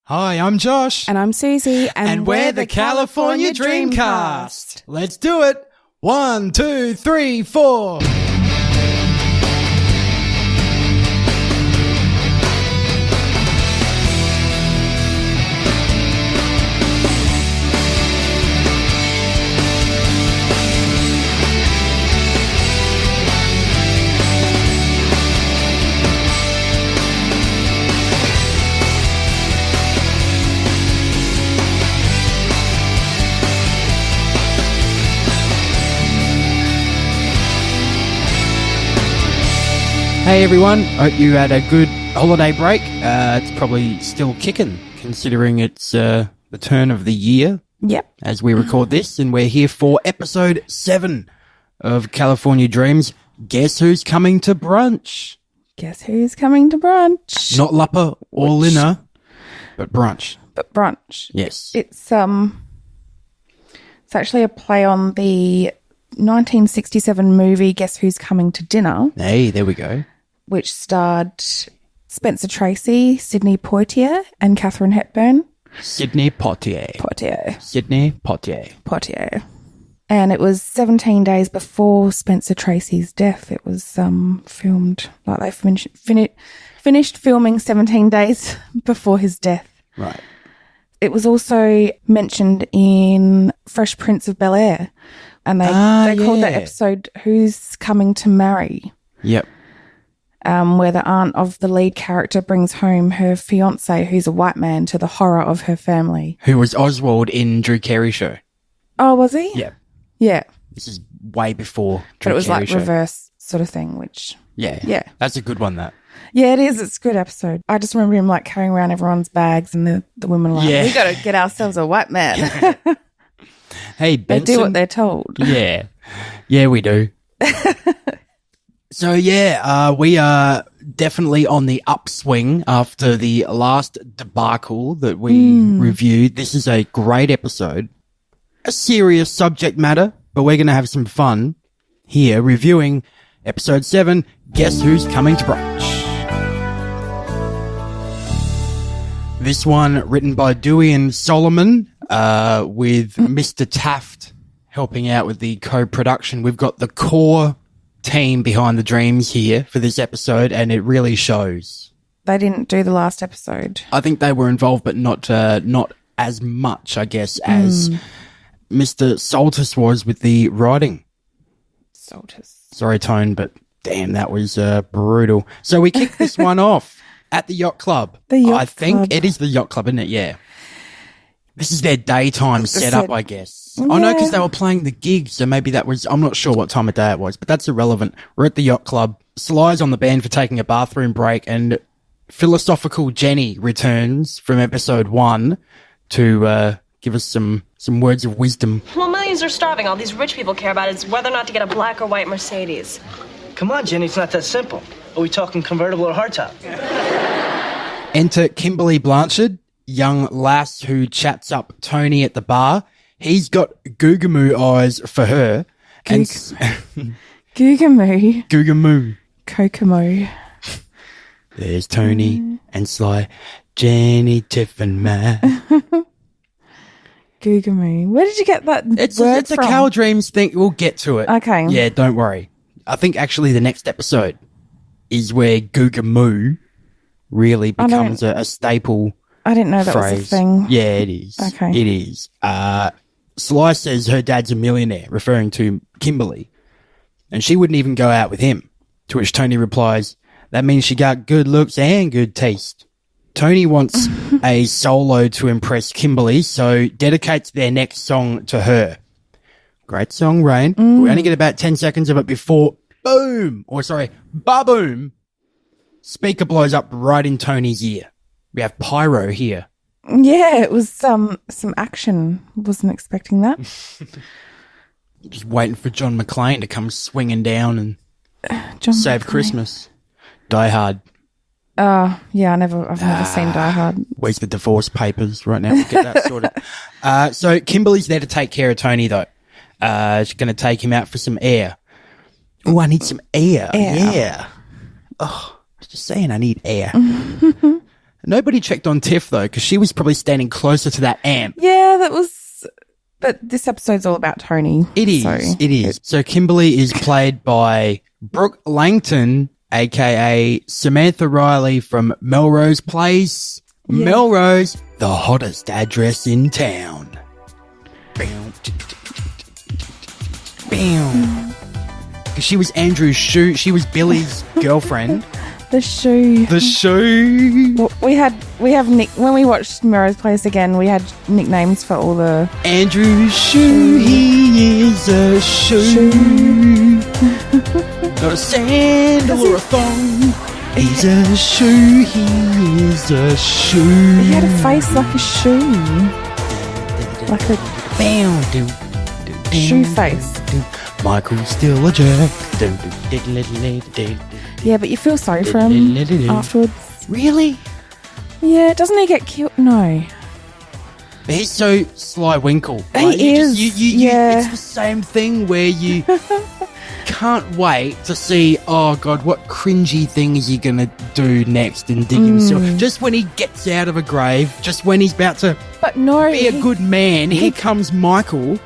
Hi, I'm Josh. And I'm Susie. And we're the California Dreamcast. Let's do it. 1, 2, 3, 4. Hey everyone, hope you had a good holiday break. It's probably still kicking, considering it's the turn of the year. Yep. As we record this, and we're here for episode 7 of California Dreams. Guess who's coming to brunch? Guess who's coming to brunch? Not Lupper or Linner, but brunch. But brunch. Yes. It's actually a play on the 1967 movie Guess Who's Coming to Dinner. Hey, there we go. Which starred Spencer Tracy, Sidney Poitier, and Katharine Hepburn. Sidney Poitier. Sidney Poitier. And it was 17 days before Spencer Tracy's death. It was filmed, like they finished filming 17 days before his death. Right. It was also mentioned in Fresh Prince of Bel-Air. And they called that episode Who's Coming to Marry? Yep. Where the aunt of the lead character brings home her fiancé, who's a white man, to the horror of her family. Who was Oswald in Drew Carey Show. Oh, was he? Yeah. Yeah. This is way before Drew But it was Carey like Show. reverse sort of thing, which... Yeah. Yeah. That's a good one, that. Yeah, it is. It's a good episode. I just remember him like carrying around everyone's bags and the women like, we got to get ourselves a white man. Hey, Benson. They do what they're told. Yeah. Yeah, we do. So, we are definitely on the upswing after the last debacle that we reviewed. This is a great episode. A serious subject matter, but we're going to have some fun here reviewing episode 7, Guess Who's Coming to Brunch? This one written by Dewey and Solomon, with Mr. Taft helping out with the co-production. We've got the core team behind the dreams here for this episode, and it really shows. They didn't do the last episode. I think they were involved, but not as much, I guess, as Mr. Soltis was with the writing. Soltis. Sorry, Tone, but damn, that was brutal. So we kicked this one off at the Yacht Club. I think it is the Yacht Club, isn't it? Yeah. This is their daytime setup, I guess. Yeah. Oh, no, because they were playing the gig, so maybe that was... I'm not sure what time of day it was, but that's irrelevant. We're at the Yacht Club. Sly's on the band for taking a bathroom break, and philosophical Jenny returns from episode 1 to give us some words of wisdom. Well, millions are starving. All these rich people care about is whether or not to get a black or white Mercedes. Come on, Jenny, it's not that simple. Are we talking convertible or hardtop? Enter Kimberly Blanchard, young lass who chats up Tony at the bar. He's got Googamoo eyes for her. Googamoo. Googamoo. Kokomo. There's Tony and Sly, Jenny, Tiff and Matt. Googamoo. Where did you get that word it's from? a Cal Dreams thing. We'll get to it. Okay. Yeah, don't worry. I think actually the next episode is where Googamoo really becomes a staple. I didn't know that phrase. was a thing. Yeah, it is. Okay. It is. Sly says her dad's a millionaire, referring to Kimberly, and she wouldn't even go out with him, to which Tony replies, that means she got good looks and good taste. Tony wants a solo to impress Kimberly, so dedicates their next song to her. Great song, Rain. We only get about 10 seconds of it before ba-boom, speaker blows up right in Tony's ear. We have pyro here. Yeah, it was some action. Wasn't expecting that. Just waiting for John McClane to come swinging down and save Christmas. Die Hard. Yeah, I've never seen Die Hard. Where's the divorce papers right now? We'll get that sorted. So Kimberly's there to take care of Tony, though. She's going to take him out for some air. Oh, I need some air. Yeah. Oh, I was just saying I need air. Nobody checked on Tiff, though, because she was probably standing closer to that amp. Yeah, that was... But this episode's all about Tony. It is. So Kimberly is played by Brooke Langton, a.k.a. Samantha Riley from Melrose Place. Yeah. Melrose, the hottest address in town. Bam. She was Andrew's shoe. She was Billy's girlfriend. The shoe. Well, when we watched Melrose Place again, we had nicknames for all the... Andrew's shoe, he is a shoe. Not a sandal or a thong. He's a shoe, he is a shoe. He had a face like a shoe. Like a shoe face. Michael's still a jerk. Yeah, but you feel sorry for him afterwards. Really? Yeah, doesn't he get killed? No. He's so Sly Winkle. He is. Yeah. It's the same thing where you can't wait to see, oh God, what cringy thing is he going to do next and dig himself. Just when he gets out of a grave, just when he's about to be a good man, here comes Michael.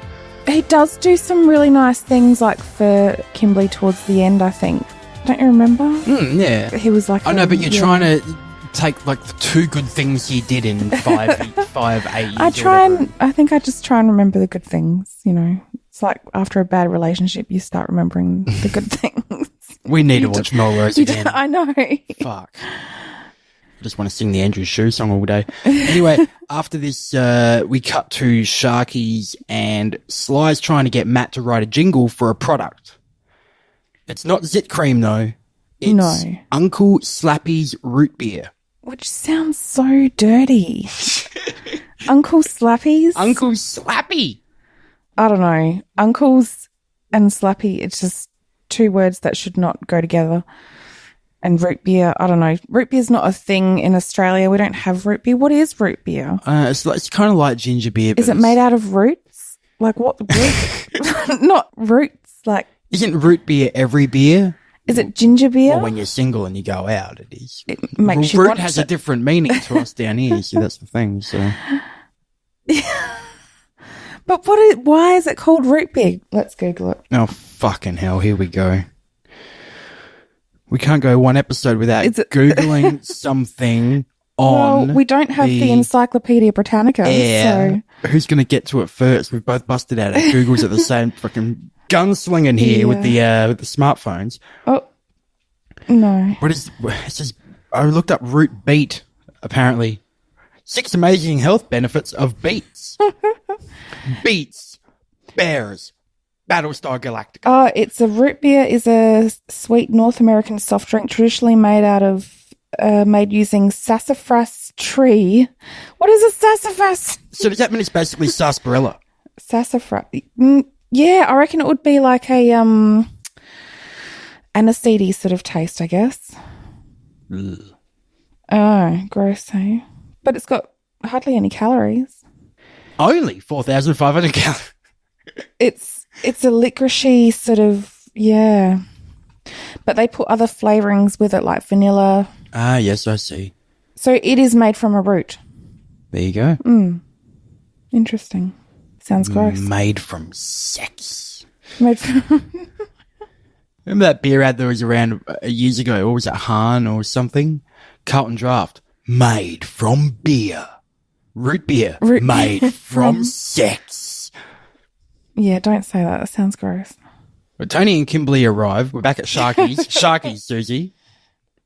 He does do some really nice things, like for Kimberly towards the end, I think. Don't you remember? Yeah. He was like... I know, but you're trying to take like the two good things he did in 8 years. I think I just try and remember the good things, you know. It's like after a bad relationship, you start remembering the good things. We need to watch Melrose again. I know. Fuck. I just want to sing the Andrew Shue song all day. Anyway, after this, we cut to Sharky's and Sly's trying to get Matt to write a jingle for a product. It's not Zit Cream, though. It's Uncle Slappy's root beer. Which sounds so dirty. Uncle Slappy's? Uncle Slappy. I don't know. Uncles and Slappy, it's just two words that should not go together. And root beer, I don't know. Root beer's not a thing in Australia. We don't have root beer. What is root beer? It's kind of like ginger beer. Is it made out of roots? Like what? Not roots, like... Isn't root beer every beer? Is it ginger beer? Well, when you're single and you go out, it is. It makes root has a different meaning to us down here, so that's the thing. So, but why is it called root beer? Let's Google it. Oh fucking hell! Here we go. We can't go one episode without Googling something on. Well, we don't have the Encyclopedia Britannica. Yeah. So. Who's going to get to it first? We've both busted out our Googles at the same fucking gunslinging here with the smartphones. Oh, no. What is it? Says, I looked up root beet, apparently. 6 amazing health benefits of beets. Beets, bears, Battlestar Galactica. Oh, it's a root beer is a sweet North American soft drink traditionally made using sassafras tree. What is a sassafras? So does that mean it's basically sarsaparilla? Sassafras. Yeah, I reckon it would be like a aniseedy sort of taste, I guess. Ugh. Oh, gross, hey? But it's got hardly any calories. Only 4,500 calories. It's a licoricey sort of, yeah. But they put other flavourings with it, like vanilla. Ah, yes, I see. So it is made from a root. There you go. Interesting. Sounds gross. Made from sex. Remember that beer ad that was around years ago? Or was it Han or something? Carlton Draft. Made from beer. Root beer. Made from sex. Yeah, don't say that. That sounds gross. Well, Tony and Kimberly arrive. We're back at Sharky's. Sharky's, Susie.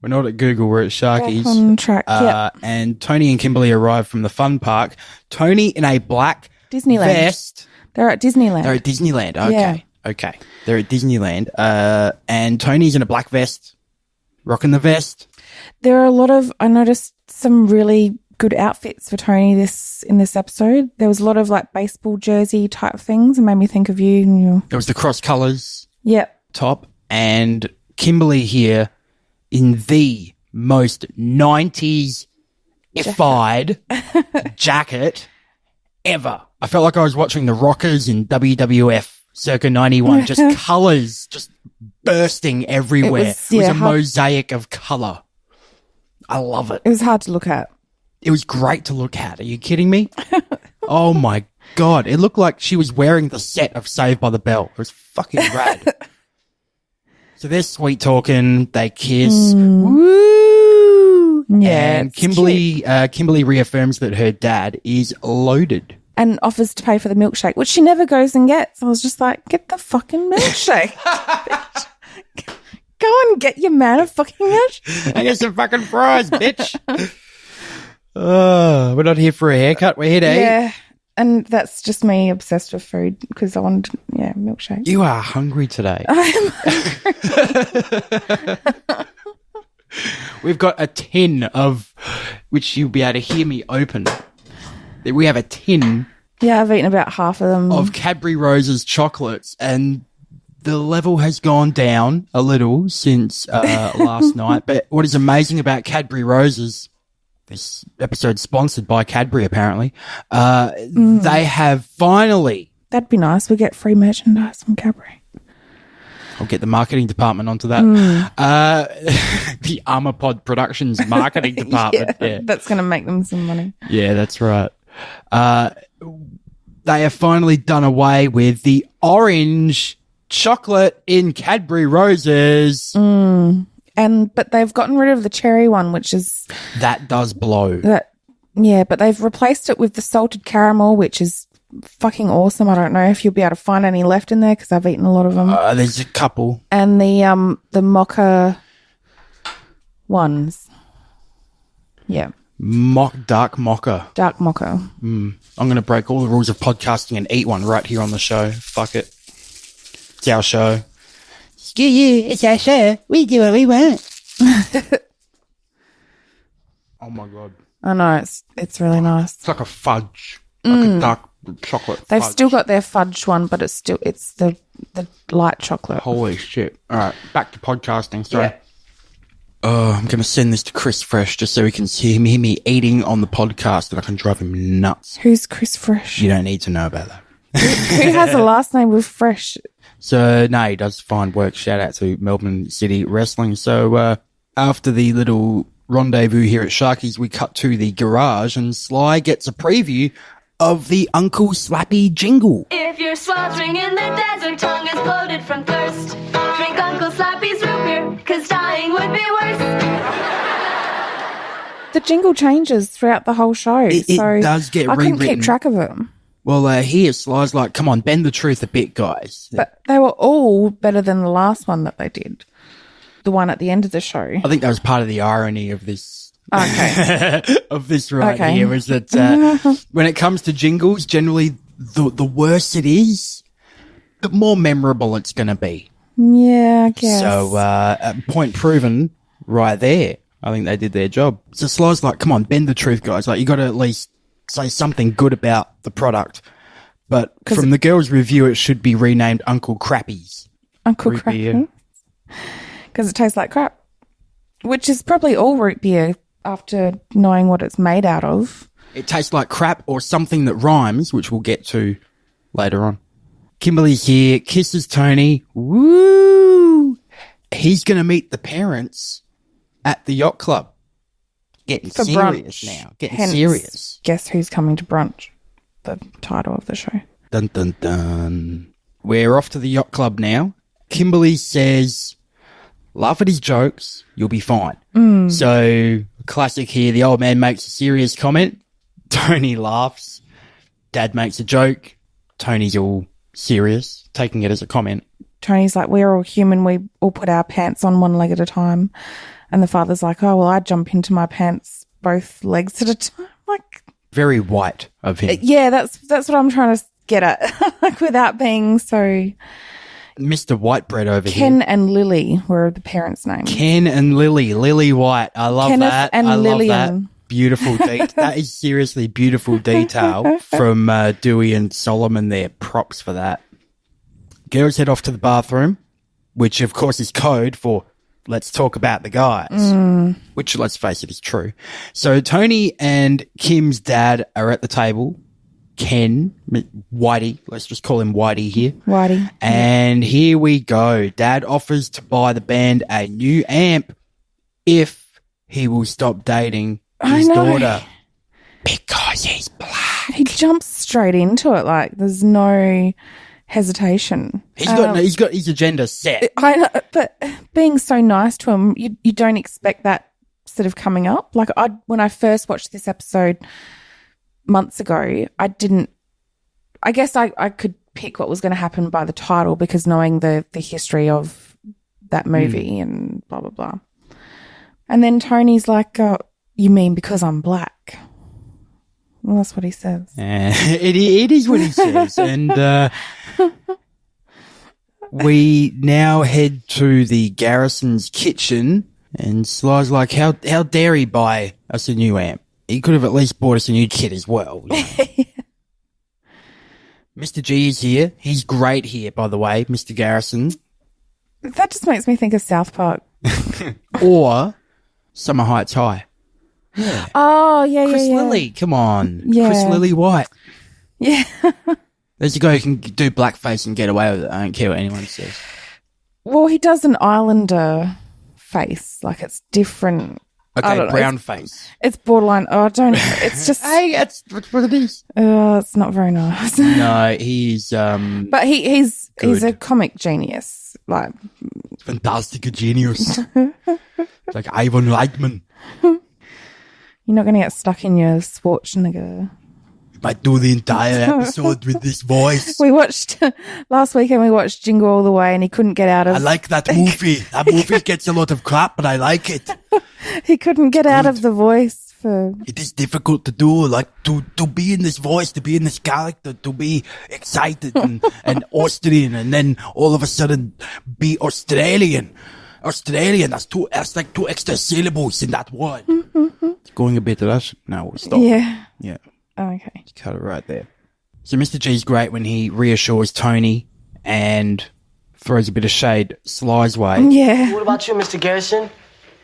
We're not at Google. We're at Sharky's. Back on track, yep. And Tony and Kimberly arrive from the fun park. Tony in a black Disneyland vest. They're at Disneyland. They're at Disneyland. Okay. Yeah. Okay. They're at Disneyland. And Tony's in a black vest. Rocking the vest. There are I noticed some really good outfits for Tony in this episode. There was a lot of like baseball jersey type things. It made me think of you. And there was the cross colours. Yep. Top. And Kimberly here in the most 90s-ified jacket ever. I felt like I was watching the Rockers in WWF circa 91. Just colours just bursting everywhere. It was a mosaic of colour. I love it. It was hard to look at. It was great to look at. Are you kidding me? Oh, my God. It looked like she was wearing the set of Saved by the Bell. It was fucking rad. So they're sweet talking. They kiss. Woo! Yeah. And Kimberly reaffirms that her dad is loaded. And offers to pay for the milkshake, which she never goes and gets. I was just like, get the fucking milkshake. Go and get your man a fucking milkshake. I get some fucking fries, bitch. We're not here for a haircut. We're here to eat. Yeah. And that's just me obsessed with food because I wanted, milkshake. You are hungry today. I'm hungry. We've got a tin of, which you'll be able to hear me open. We have a tin. Yeah, I've eaten about half of them. Of Cadbury Rose's chocolates, and the level has gone down a little since last night. But what is amazing about Cadbury Roses, this episode sponsored by Cadbury apparently, they have finally... That'd be nice. We get free merchandise from Cadbury. I'll get the marketing department onto that. The ArmourPod Productions marketing department. Yeah. That's going to make them some money. Yeah, that's right. They have finally done away with the orange chocolate in Cadbury Roses. But they've gotten rid of the cherry one, which is... That does blow. But they've replaced it with the salted caramel, which is fucking awesome. I don't know if you'll be able to find any left in there because I've eaten a lot of them. There's a couple. And the mocha ones. Yeah. Dark mocha. Dark mocha. I'm going to break all the rules of podcasting and eat one right here on the show. Fuck it. It's our show. Screw you. It's our show. We do what we want. Oh, my God. I know. It's really nice. It's like a fudge. Like a dark chocolate They've fudge. still got their fudge one, but it's the light chocolate. Holy shit. All right. Back to podcasting. Sorry. Yeah. Oh, I'm going to send this to Chris Fresh just so he can hear me eating on the podcast and I can drive him nuts. Who's Chris Fresh? You don't need to know about that. Who has a last name with Fresh? So, no, he does fine work. Shout out to Melbourne City Wrestling. So, after the little rendezvous here at Sharky's, we cut to the garage and Sly gets a preview of the Uncle Slappy jingle. If you're sweltering in the desert, tongue is bloated from thirst, drink Uncle Slappy's root beer, 'cause dying would be worse. The jingle changes throughout the whole show. It does get I couldn't rewritten. keep track of them. Well, here Sly's like, come on, bend the truth a bit, guys. But they were all better than the last one that they did. The one at the end of the show. I think that was part of the irony of this. Okay. Of this right Okay. here was that when it comes to jingles, generally the worse it is, the more memorable it's going to be. Yeah, I guess. So, point proven right there. I think they did their job. So Sly's like, come on, bend the truth, guys. Like, you got to at least say something good about the product. But from the girls' review, it should be renamed Uncle Crappies. Uncle Root beer. Crappy. Because it tastes like crap. Which is probably all root beer after knowing what it's made out of. It tastes like crap or something that rhymes, which we'll get to later on. Kimberly's here, kisses Tony. Woo! He's going to meet the parents at the yacht club. Getting For serious brunch. now. Getting Hence, serious. Guess who's coming to brunch? The title of the show. Dun, dun, dun. We're off to the yacht club now. Kimberly says, laugh at his jokes, you'll be fine. So, classic here, the old man makes a serious comment. Tony laughs. Dad makes a joke. Tony's all serious, taking it as a comment. Tony's like, we're all human. We all put our pants on one leg at a time. And the father's like, oh, well, I jump into my pants both legs at a time. Like, Very white of him. yeah, that's what I'm trying to get at. Like, without being so... Mr. Whitebread over Ken here. and Lily were the parents' names. Ken and Lily. Lily White. I love Kenneth that. and I love Lillian. that. Beautiful detail. That is seriously beautiful detail from Dewey and Solomon there. Props for that. Girls head off to the bathroom, which of course is code for let's talk about the guys, which let's face it is true. So Tony and Kim's dad are at the table. Ken, Whitey, let's just call him Whitey here. Whitey. And here we go. Dad offers to buy the band a new amp if he will stop dating his daughter. Because he's black. He jumps straight into it. Like, there's no hesitation. He's got his agenda set. I know, but being so nice to him, you don't expect that sort of coming up. Like, when I first watched this episode months ago, I guess I could pick what was going to happen by the title because knowing the history of that movie and blah, blah, blah. And then Tony's like, you mean because I'm black? Well, that's what he says. It is what he says. And we now head to the Garrison's kitchen, and Sly's like, how dare he buy us a new amp? He could have at least bought us a new kit as well. You know? Mr. G is here. He's great here, by the way, Mr. Garrison. That just makes me think of South Park. Or Summer Heights High. Yeah. Oh, yeah, Chris yeah. Lilly, come on. Yeah. Chris Lilly White. Yeah. There's a guy who can do blackface and get away with it. I don't care what anyone says. Well, he does an Islander face. Like, it's different. Okay, brown face. It's borderline. Oh, it's just. Hey, that's what it is. It's not very nice. No, he's But he's a comic genius. Like, fantastic genius. Like Ivan Reitman. You're not going to get stuck in your Schwarzenegger. Might do the entire episode with this voice. We watched last weekend. We watched Jingle All the Way, and he couldn't get out of. I like that movie. That movie gets a lot of crap, but I like it. He couldn't get out of the voice for. It is difficult to do, like to be in this voice, to be in this character, to be excited and Austrian, and then all of a sudden be Australian. That's like two extra syllables in that word. It's going a bit Russian. No, we'll stop. Yeah. Yeah. Oh, okay. Cut it right there. So Mr. G's great when he reassures Tony and throws a bit of shade Sly's way. Yeah. What about you, Mr. Garrison?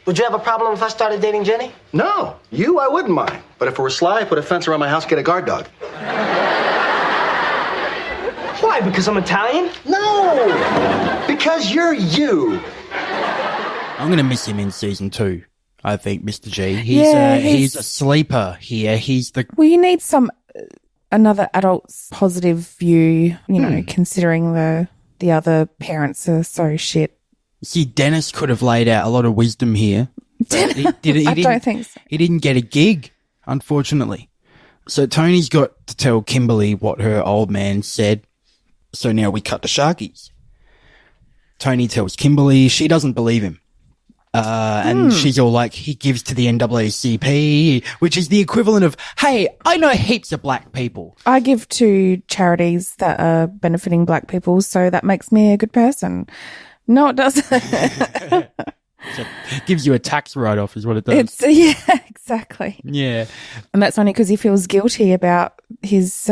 Would you have a problem if I started dating Jenny? No, I wouldn't mind. But if it were Sly, I'd put a fence around my house, get a guard dog. Why? Because I'm Italian? No, because you're you. I'm going to miss him in season 2. I think Mr. G. He's a sleeper here. Well, you need another adult's positive view, considering the other parents are so shit. See, Dennis could have laid out a lot of wisdom here. He don't think so. He didn't get a gig, unfortunately. So Tony's got to tell Kimberly what her old man said. So now we cut to Sharky's. Tony tells Kimberly, she doesn't believe him. And she's all like, he gives to the NAACP, which is the equivalent of, hey, I know heaps of black people. I give to charities that are benefiting black people, so that makes me a good person. No, it doesn't. So it gives you a tax write-off is what it does. Yeah, exactly. Yeah. And that's only because he feels guilty about his,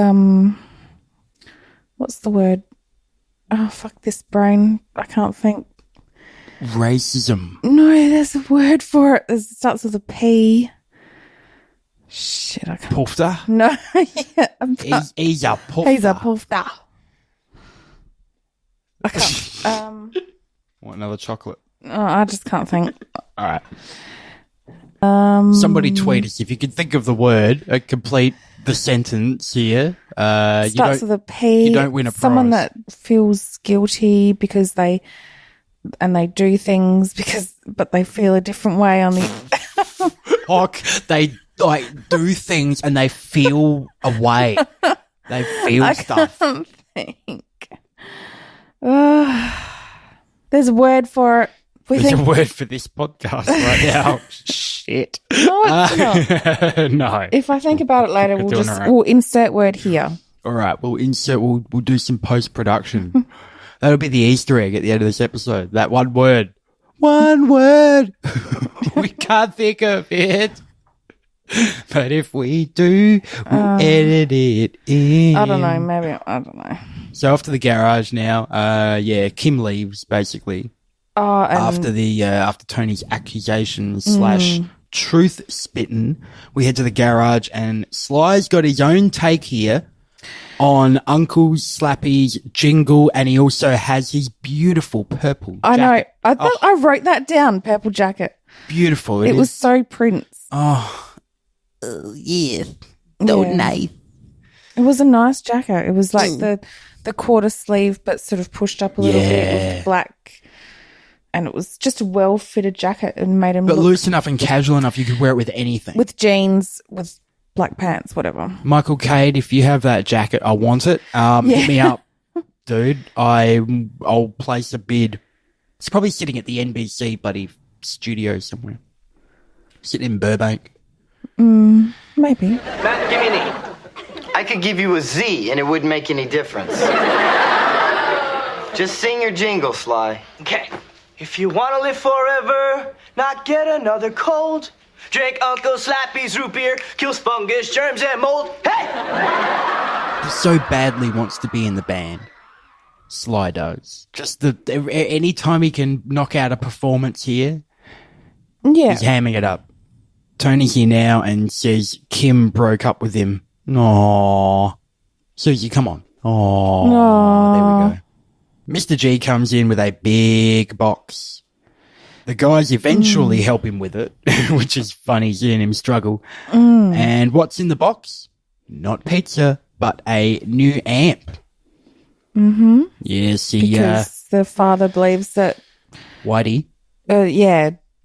what's the word? Oh, fuck this brain. I can't think. Racism. No, there's a word for it. It starts with a P. Shit, I can't. Pufter? No, yeah. He's a pufter. He's a pufter. I can't. Want another chocolate? Oh, I just can't think. All right. Somebody tweet us if you can think of the word, complete the sentence here. Starts with a P. You don't win a prize. Someone that feels guilty because they do things but they feel a different way on the. They do things and they feel a way. They feel stuff. I can't think. There's a word for it. There's a word for this podcast right now. Shit. No, it's not. No. If I think about it later, we'll insert word here. All right. We'll do some post-production. That'll be the Easter egg at the end of this episode. That one word. One word. We can't think of it. But if we do, we'll edit it in. I don't know. Maybe. I don't know. So off to the garage now. Kim leaves basically. After Tony's accusations / truth spitting, we head to the garage and Sly's got his own take here on Uncle Slappy's jingle, and he also has his beautiful purple jacket. I know. I wrote that down, purple jacket. Beautiful. It was so Prince. Oh, yeah. It was a nice jacket. It was like the quarter sleeve, but sort of pushed up a little bit with black. And it was just a well-fitted jacket and made him But look loose enough and casual enough you could wear it with anything. with jeans, with black pants, whatever. Michael Cade, if you have that jacket, I want it. Hit me up, dude. I'll place a bid. It's probably sitting at the NBC bloody studio somewhere. Sitting in Burbank. Maybe. Matt, give me an E. I could give you a Z and it wouldn't make any difference. Just sing your jingle, Sly. Okay. If you want to live forever, not get another cold, drink Uncle Slappy's root beer, kills fungus, germs, and mold. Hey! He so badly wants to be in the band. Sly does. Just any time he can knock out a performance here, he's hamming it up. Tony's here now and says Kim broke up with him. Aww. Susie, come on. Aww. There we go. Mr. G comes in with a big box. The guys eventually help him with it, which is funny seeing him struggle. And what's in the box? Not pizza, but a new amp. Mm-hmm. Yes, because the father believes that Whitey.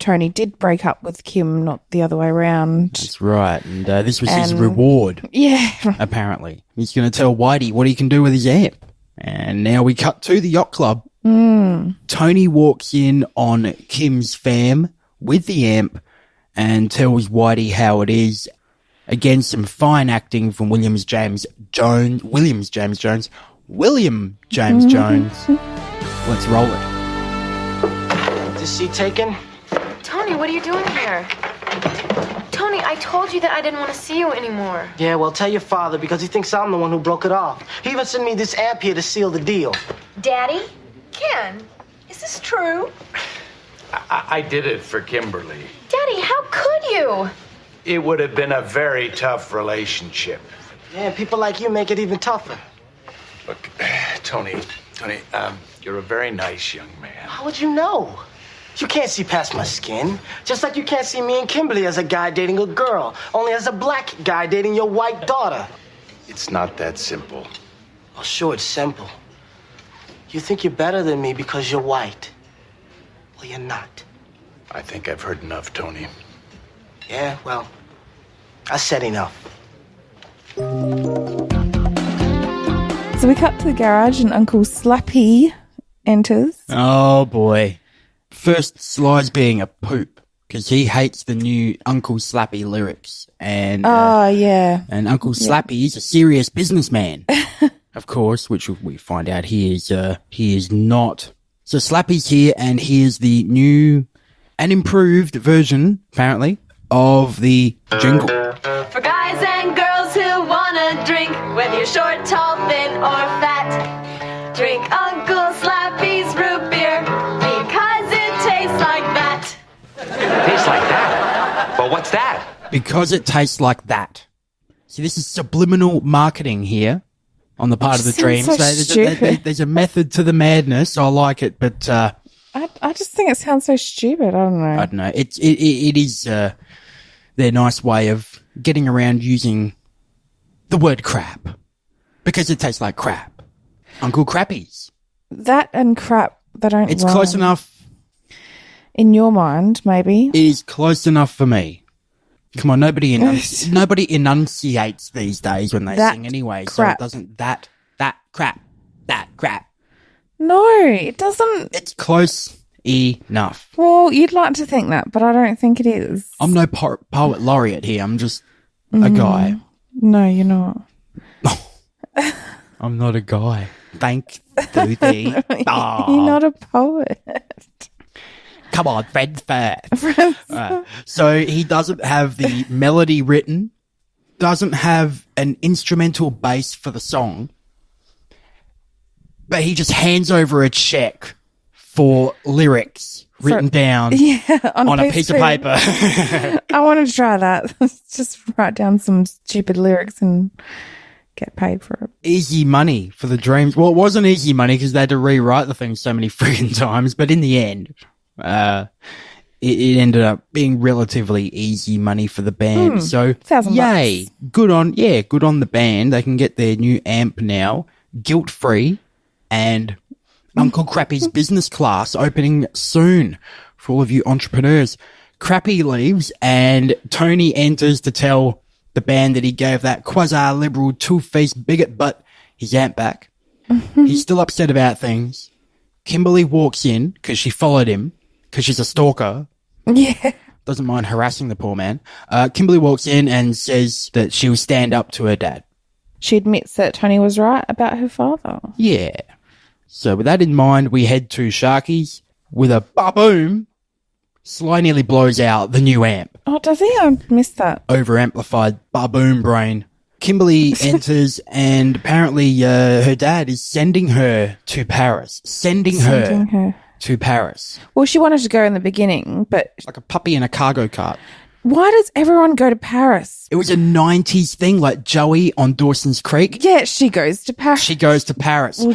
Tony did break up with Kim, not the other way around. That's right. And this was his reward. Yeah. Apparently. He's going to tell Whitey what he can do with his amp. And now we cut to the yacht club. Tony walks in on Kim's fam with the amp and tells Whitey how it is. Again, some fine acting from William James Jones. Let's roll it. Is this seat taken? Tony, what are you doing here? Tony, I told you that I didn't want to see you anymore. Yeah, well, tell your father because he thinks I'm the one who broke it off. He even sent me this amp here to seal the deal. Daddy? Ken, is this true? I did it for Kimberly. Daddy, how could you? It would have been a very tough relationship. Yeah, people like you make it even tougher. Look, Tony, you're a very nice young man. How would you know? You can't see past my skin. Just like you can't see me and Kimberly as a guy dating a girl, only as a black guy dating your white daughter. It's not that simple. Oh, sure, it's simple. You think you're better than me because you're white. Well, you're not. I think I've heard enough, Tony. Yeah, well, I said enough. So we cut to the garage and Uncle Slappy enters. Oh, boy. First, Sly's being a poop because he hates the new Uncle Slappy lyrics. And and Uncle Slappy is a serious businessman, of course, which we find out he is not. So Slappy's here, and here's the new and improved version, apparently, of the jingle. For guys and girls who wanna drink, whether you're short, tall, thin, or fat, drink Uncle Slappy's root beer because it tastes like that. Tastes like that? Well, what's that? Because it tastes like that. See, this is subliminal marketing here on the part of the Dreams. So there's a method to the madness. I like it, but I just think it sounds so stupid. I don't know. It is their nice way of getting around using the word crap because it tastes like crap. Uncle Crappies. That and crap, they don't. It's close enough. In your mind, maybe. It is close enough for me. Come on, nobody enunciates these days when they sing anyway. Crap. So it doesn't that crap. No, it doesn't. It's close enough. Well, you'd like to think that, but I don't think it is. I'm no poet laureate here. I'm just a guy. No, you're not. I'm not a guy. Thank thee. You're not a poet. Come on, Fred first. So he doesn't have the melody written, doesn't have an instrumental bass for the song, but he just hands over a check for lyrics written down on a piece of paper. I want to try that. Just write down some stupid lyrics and get paid for it. Easy money for the Dreams. Well, it wasn't easy money because they had to rewrite the thing so many friggin' times, but in the end, it ended up being relatively easy money for the band. So, yay. $1,000. Good on the band. They can get their new amp now, guilt-free, and Uncle Crappy's business class opening soon for all of you entrepreneurs. Crappy leaves and Tony enters to tell the band that he gave that quasi-liberal two-faced bigot but his amp back. He's still upset about things. Kimberly walks in because she followed him because she's a stalker. Yeah. Doesn't mind harassing the poor man. Kimberly walks in and says that she'll stand up to her dad. She admits that Tony was right about her father. Yeah. So with that in mind, we head to Sharky's with a ba-boom. Sly nearly blows out the new amp. Oh, does he? I missed that. Over-amplified ba-boom brain. Kimberly enters and apparently her dad is sending her to Paris. Sending her to Paris. Well, she wanted to go in the beginning, but... Like a puppy in a cargo cart. Why does everyone go to Paris? It was a 90s thing, like Joey on Dawson's Creek. Yeah, she goes to Paris. She goes to Paris.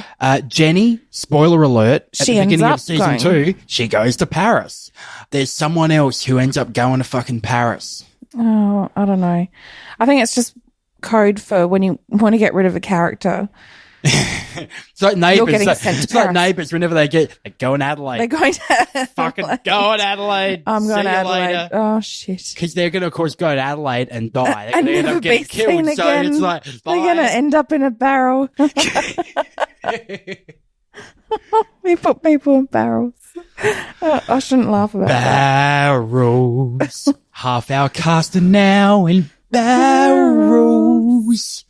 Jenny, spoiler alert, at the beginning of season 2, she goes to Paris. There's someone else who ends up going to fucking Paris. Oh, I don't know. I think it's just code for when you want to get rid of a character. It's like Neighbours. It's like Neighbours whenever they go in Adelaide. They're going to Adelaide. Fucking go in Adelaide. I'm going to Adelaide. Later. Oh, shit. Because they're going to, of course, go to Adelaide and die. They're going to end up getting killed. Again. So it's like, they're going to end up in a barrel. We put people in barrels. I shouldn't laugh about barrels. Half our cast are now in barrels.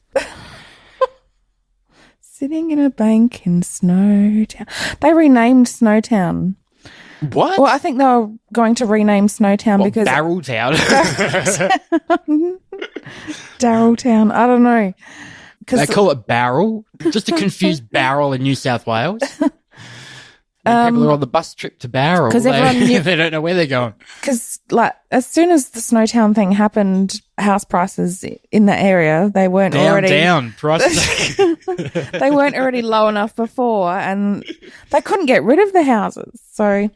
Sitting in a bank in Snowtown. They renamed Snowtown. What? Well, I think they were going to rename Snowtown because... Barreltown. Darrelltown. I don't know. They call it Barrel, just to confuse Barrel in New South Wales. People are on the bus trip to Barrel. Because everyone knew, they don't know where they're going. Because, like, as soon as the Snowtown thing happened, house prices in that area, they weren't down prices. They weren't already low enough before, and they couldn't get rid of the houses. So,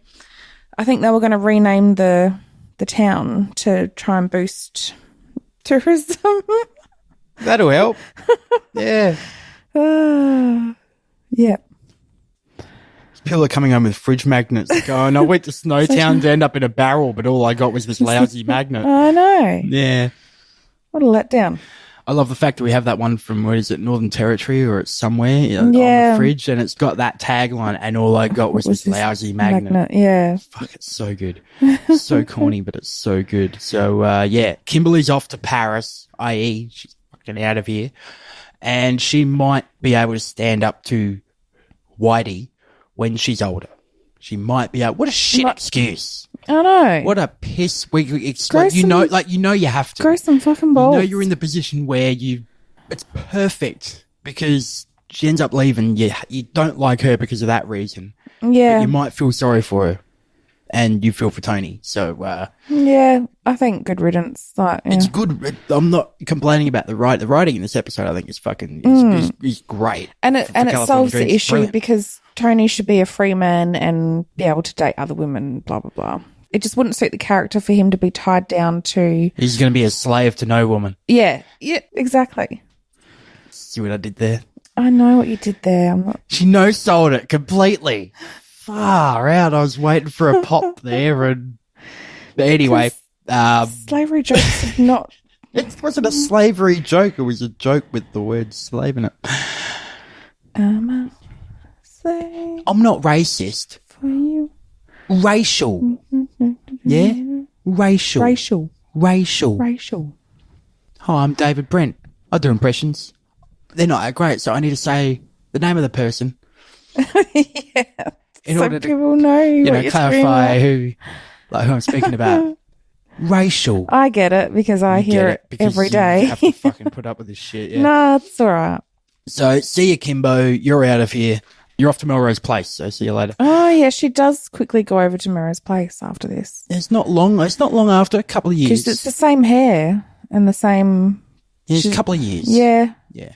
I think they were going to rename the town to try and boost tourism. That'll help. Yeah. Yeah. People are coming home with fridge magnets going, I went to Snowtown to end up in a barrel, but all I got was this lousy magnet. I know. Yeah. What a letdown. I love the fact that we have that one from, where is it, Northern Territory or it's somewhere on the fridge, and it's got that tagline, and all I got was this lousy magnet. Yeah. Fuck, it's so good. So corny, but it's so good. So, yeah, Kimberly's off to Paris, i.e. she's fucking out of here, and she might be able to stand up to Whitey when she's older. She might be able... What a shit excuse. I know. What a piss. You know you have to. Grow some fucking balls. You know you're in the position where it's perfect because she ends up leaving. You don't like her because of that reason. Yeah. But you might feel sorry for her, and you feel for Tony. So, yeah, I think good riddance. It's good. I'm not complaining about the writing in this episode. I think it's fucking is great. And it solves the issue because Tony should be a free man and be able to date other women, blah, blah, blah. It just wouldn't suit the character for him to be tied down to... He's going to be a slave to no woman. Yeah, exactly. See what I did there? I know what you did there. She no-sold it completely. Far out. I was waiting for a pop there. But anyway... slavery jokes are not... It wasn't a slavery joke. It was a joke with the word slave in it. I'm not racist. For you. Racial. Yeah? Racial. Hi, I'm David Brent. I do impressions. They're not that great, so I need to say the name of the person. Yeah. In so order to, people know clarify who I'm speaking about. Racial. I get it because I hear it every day. You have to fucking put up with this shit. Yeah. No, it's all right. So, see you, Kimbo. You're out of here. You're off to Melrose Place, so see you later. Oh, yeah, she does quickly go over to Melrose Place after this. It's not long after, a couple of years. Because it's the same hair and the same... Yeah, it's a couple of years. Yeah. Yeah.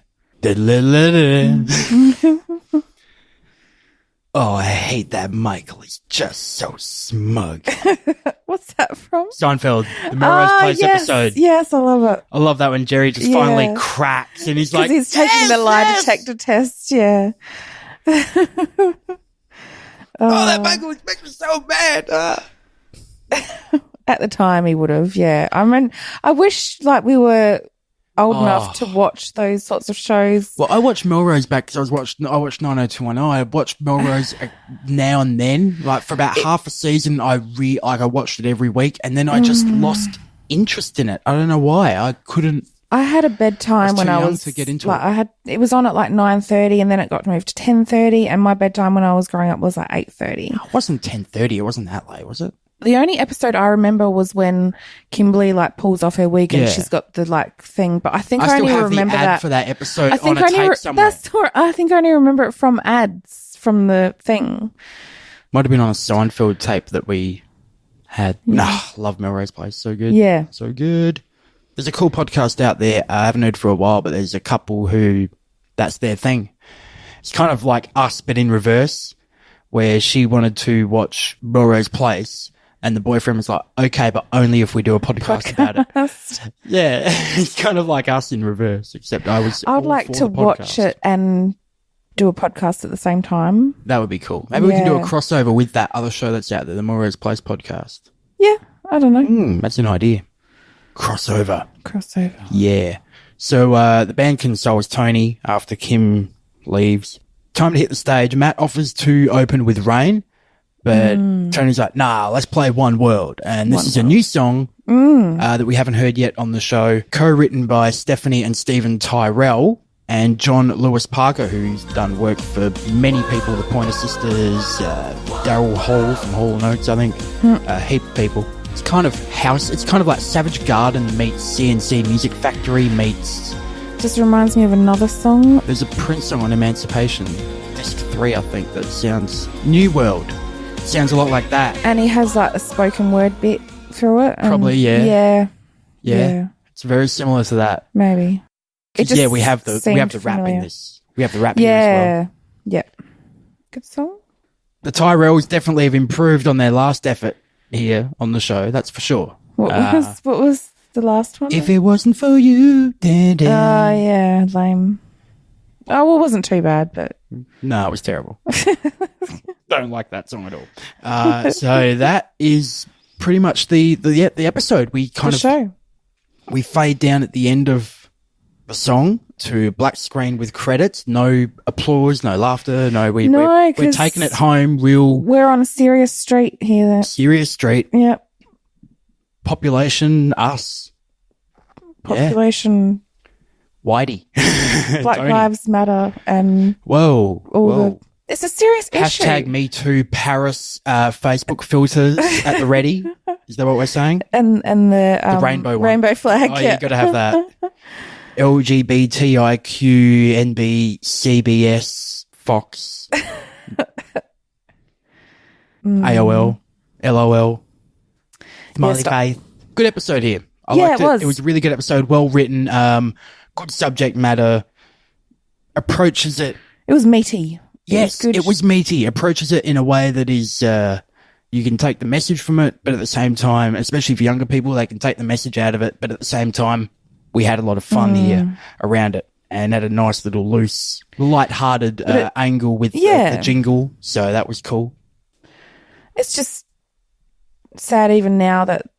Oh, I hate that Michael. He's just so smug. What's that from? Seinfeld, the Melrose Place episode. Yes, I love it. I love that when Jerry just finally cracks and he's like, he's taking the lie detector test. Yeah. Oh, that Michael makes me so mad. At the time, he would have. Yeah. I mean, I wish like we were old enough to watch those sorts of shows. Well, I watched Melrose back because I watched 90210. I watched Melrose now and then, like for about half a season. I watched it every week, and then I just lost interest in it. I don't know why. I couldn't. I had a bedtime when I was to get into it. It was on at like 9:30, and then it got moved to 10:30. And my bedtime when I was growing up was like 8:30. It wasn't 10:30. It wasn't that late, was it? The only episode I remember was when Kimberly like pulls off her wig and she's got the like thing. But I think I only remember the ad that for that episode on a tape somewhere. I think I only remember it from ads from the thing. Might have been on a Seinfeld tape that we had. Nah, love Melrose Place. So good. Yeah. So good. There's a cool podcast out there. I haven't heard for a while, but there's a couple who that's their thing. It's kind of like us, but in reverse, where she wanted to watch Melrose Place. And the boyfriend was like, okay, but only if we do a podcast about it. Yeah, it's kind of like us in reverse, except I would like to watch it and do a podcast at the same time. That would be cool. Maybe we can do a crossover with that other show that's out there, the Melrose Place podcast. Yeah, I don't know. That's an idea. Crossover. Yeah. So the band consoles Tony after Kim leaves. Time to hit the stage. Matt offers to open with Rain. But Tony's like, nah, let's play One World. And this is a new song that we haven't heard yet on the show, co-written by Stephanie and Stephen Tyrell and John Lewis Parker, who's done work for many people, the Pointer Sisters, Daryl Hall from Hall & Oates, I think, a heap of people. It's kind of house. It's kind of like Savage Garden meets CNC Music Factory meets... Just reminds me of another song. There's a Prince song on Emancipation, Disc 3, I think, that sounds... New World. Sounds a lot like that. And he has like a spoken word bit through it. Probably, yeah. Yeah. It's very similar to that. Maybe. We have the rap in this. We have the rap here as well. Yeah. Good song. The Tyrells definitely have improved on their last effort here on the show, that's for sure. What was the last one? If it wasn't for you. Oh, yeah, lame. Oh, well, it wasn't too bad, but... No, it was terrible. Don't like that song at all. So that is pretty much the episode. We we fade down at the end of the song to black screen with credits. No applause, no laughter. We're taking it home. We're on a serious street here. Serious street. Yep. Population us. Population. Whitey. Black Lives Matter and it's a serious issue. Hashtag Me Too Paris Facebook filters at the ready. Is that what we're saying? And the rainbow one. Rainbow flag. Oh, you got to have that. LGBTIQ, NB, CBS, Fox, AOL, LOL, Smiley Face. Good episode here. I liked it. It was a really good episode. Well written. Good subject matter. Approaches it. It was meaty. Yes, it was meaty. Approaches it in a way that is, you can take the message from it, but at the same time, especially for younger people, they can take the message out of it, but at the same time, we had a lot of fun here around it and had a nice little loose, light-hearted angle with the jingle, so that was cool. It's just sad even now that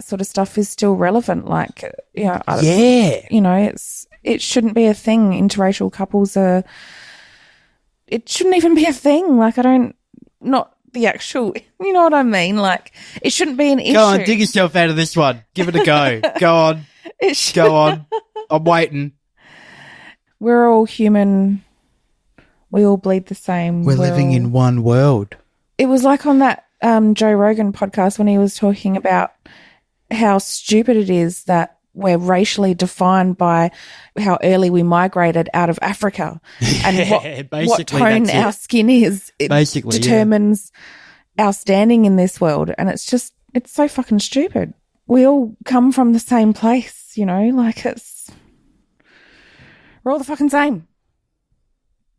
sort of stuff is still relevant. Like, it shouldn't be a thing. Interracial couples it shouldn't even be a thing. Like, not the actual, you know what I mean? Like, it shouldn't be an issue. Go on, dig yourself out of this one. Give it a go. Go on. Go on. I'm waiting. We're all human. We all bleed the same. We're living in one world. It was like on that Joe Rogan podcast when he was talking about how stupid it is that we're racially defined by how early we migrated out of Africa and what tone our skin is. It determines our standing in this world. And it's so fucking stupid. We all come from the same place, you know, like we're all the fucking same.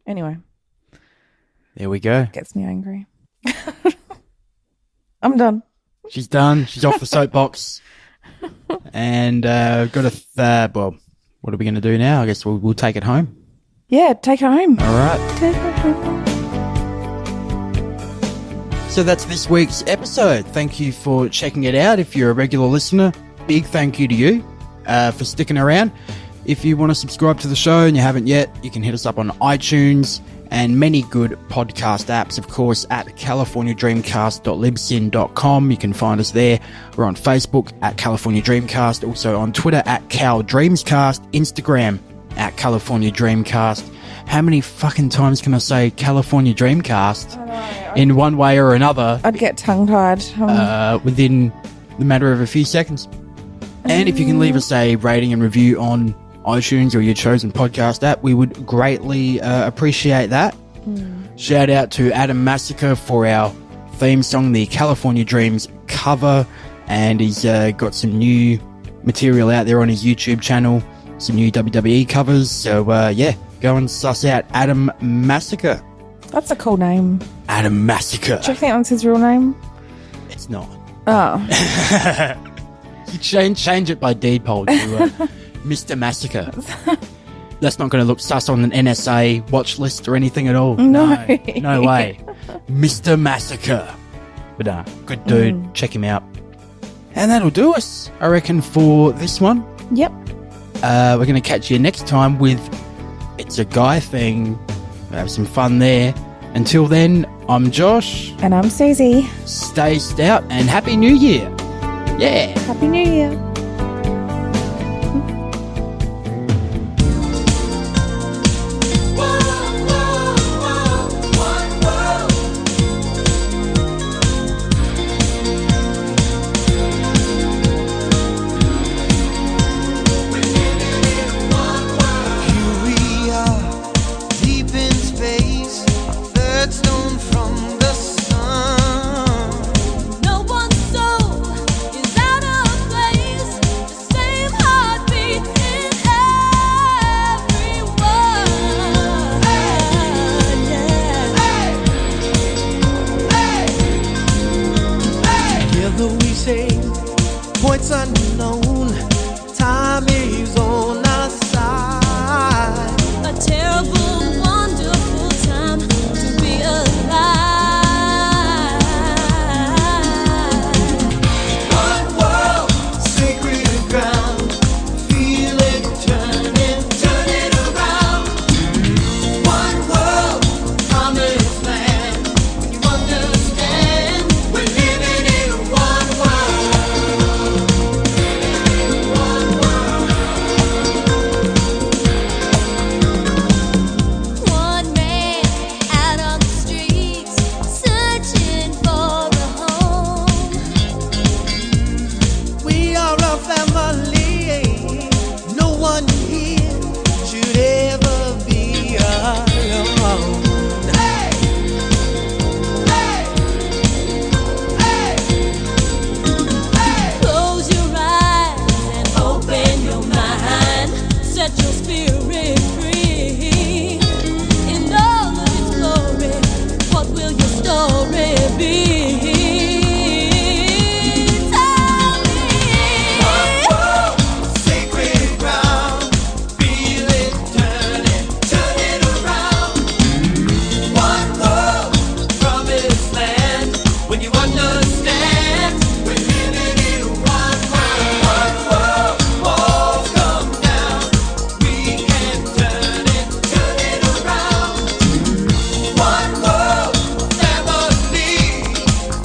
Anyway. There we go. Gets me angry. I'm done. She's done. She's off the soapbox. And got a... well, what are we going to do now? I guess we'll take it home. Yeah, take it home. All right. Take it home. So that's this week's episode. Thank you for checking it out. If you're a regular listener, big thank you to you for sticking around. If you want to subscribe to the show and you haven't yet, you can hit us up on iTunes and many good podcast apps, of course, at californiadreamcast.libsyn.com. You can find us there. We're on Facebook at California Dreamcast, also on Twitter at CalDreamsCast, Instagram at California Dreamcast. How many fucking times can I say California Dreamcast in one way or another? I'd get tongue-tied. Within the matter of a few seconds. And if you can leave us a rating and review on iTunes or your chosen podcast app, we would greatly appreciate that. Shout out to Adam Massacre for our theme song, the California Dreams cover, and he's got some new material out there on his YouTube channel, some new WWE covers, so yeah, go and suss out Adam Massacre. That's a cool name. Adam Massacre. Do you think that's his real name? It's not. Oh. You change it by deed poll to Mr. Massacre. That's not going to look sus on an NSA watch list or anything at all. No. No way. Mr. Massacre. But good dude. Check him out. And that'll do us, I reckon, for this one. Yep. We're going to catch you next time with It's a Guy Thing. We'll have some fun there. Until then, I'm Josh. And I'm Susie. Stay stout and Happy New Year. Yeah. Happy New Year. Points unknown, time is on our side. A terrible, wonderful time to be alive. One world, sacred ground. Feel it turning, turn it around. One world, promised land. When you understand, we're living in one world. One man out on the streets, searching for a home. We are a family. No one here should ever be alone. Hey! Hey! Hey! Hey! Close your eyes and open your mind. Set your spirit free. In all of its glory, what will your story be? Tell me. One world, sacred ground. Feel it turning, turn it around. One world, promised land. When you understand, we're living in one world. One world, walls come down. We can turn it around. One world, family.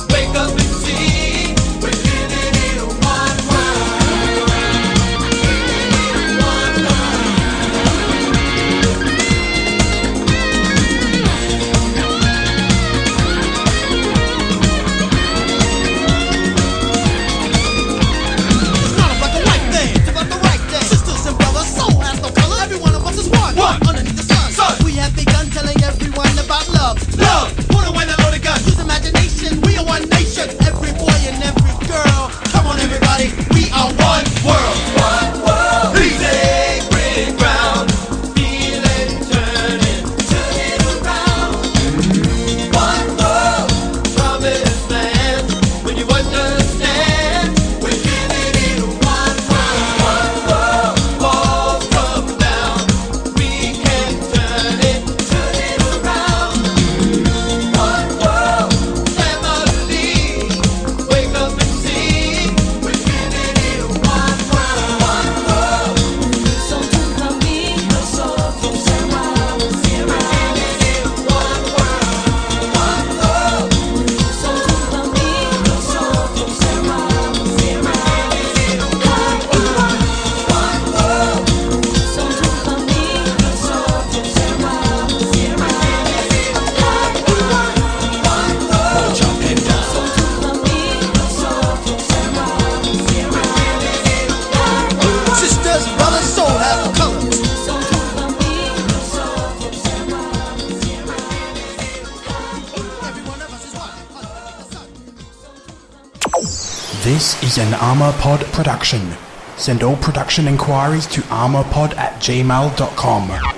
Wake up and see, we're living in one world. It's not about the right thing, it's about the right thing. Sisters and brothers, soul has no color. Every one of us is one. Underneath the sun. We have begun telling everyone about love. Love. Put away the loaded gun. Use imagination. We are one nation. Every boy and every girl. Come on, everybody. We are one world. One world. Sacred ground. Feel it turning, turn it around. This is an ArmourPod production. Send all production inquiries to armourpod@gmail.com.